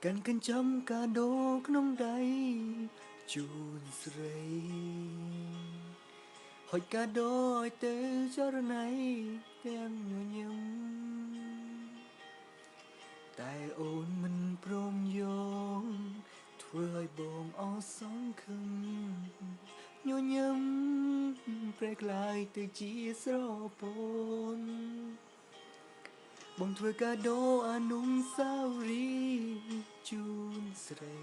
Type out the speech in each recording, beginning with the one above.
កាន់ចំកាដូក្នុងដៃជូនស្រីហុចកាដូឲ្យទៅចរណៃទាំងញញឹមតែអូនមិនព្រមយកធ្វើឲ្យបងអស់សង្ឃឹមញញឹមប្រែក្លាយទៅជាស្រពនបងធ្វើកាដូអនុស្សាវរីយ៍ជូនស្រី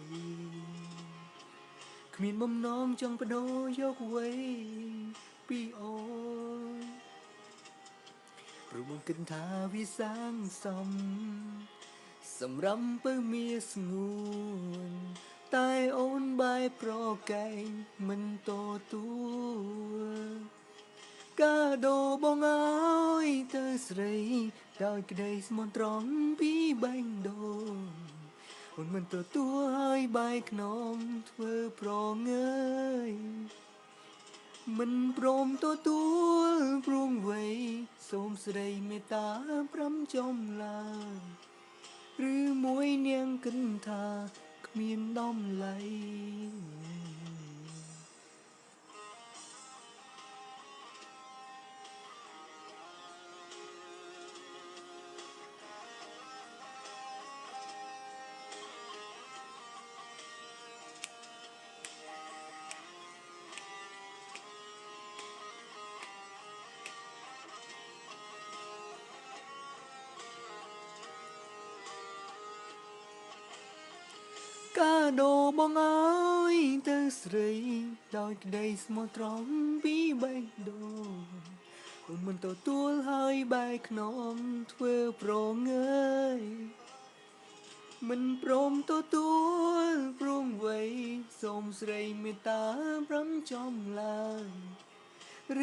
គ្មានបំណងចង់បដូរយកអ្វីពីអូនព្រោះបងគិតថាវាសាងសមសម្រាប់ពើមាស្ងួនតែអូនបែរប្រកែកមិនទទួលកាដូបងអើយទៅស្រីដោយក្តីស្មោះត្រង់ពីបេះដូងអូនមិនទទួលហើយបែកខ្នងធ្វើប្រងើយមិនព្រមទទួលព្រួងវ័យសូមស្រីមេត្តាប្រាំចំឡើយឬមួយនាងគិតថាគ្មានតម្លៃកាដូបងអើយទៅស្រីដោយក្តីស្មោះត្រង់ពីបេះដូងអូនមិនទទួលហើយបែកខ្នងធ្វើប្រងើយមិនព្រមទទួលព្រួងវ័យសូមស្រីមេត្តាប្រាំចំឡើយ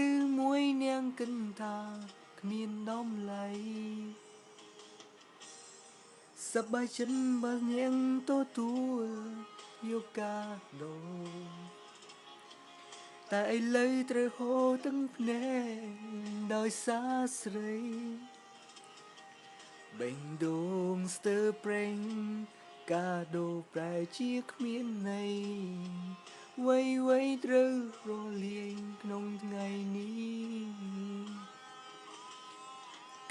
ឬមួយនាងគិតថាគ្មានតម្លៃសប្បាយចិត្តបើនាងទទួលយកកាដូតែឥឡូវត្រូវហូរទឹកភ្នែកដោយសារស្រីបេះដូងស្ទើរប្រេងកាដូប្រែជាគ្មានន័យវ័យត្រូវរលាយក្នុងថ្ងៃនេះ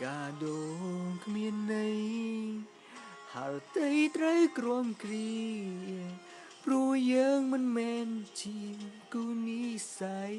កាដូគ្មានន័យហាល់តែត្រូវក្រំគ្រាព្រោះយើងមិនមែនជាគូនិស្ស័យ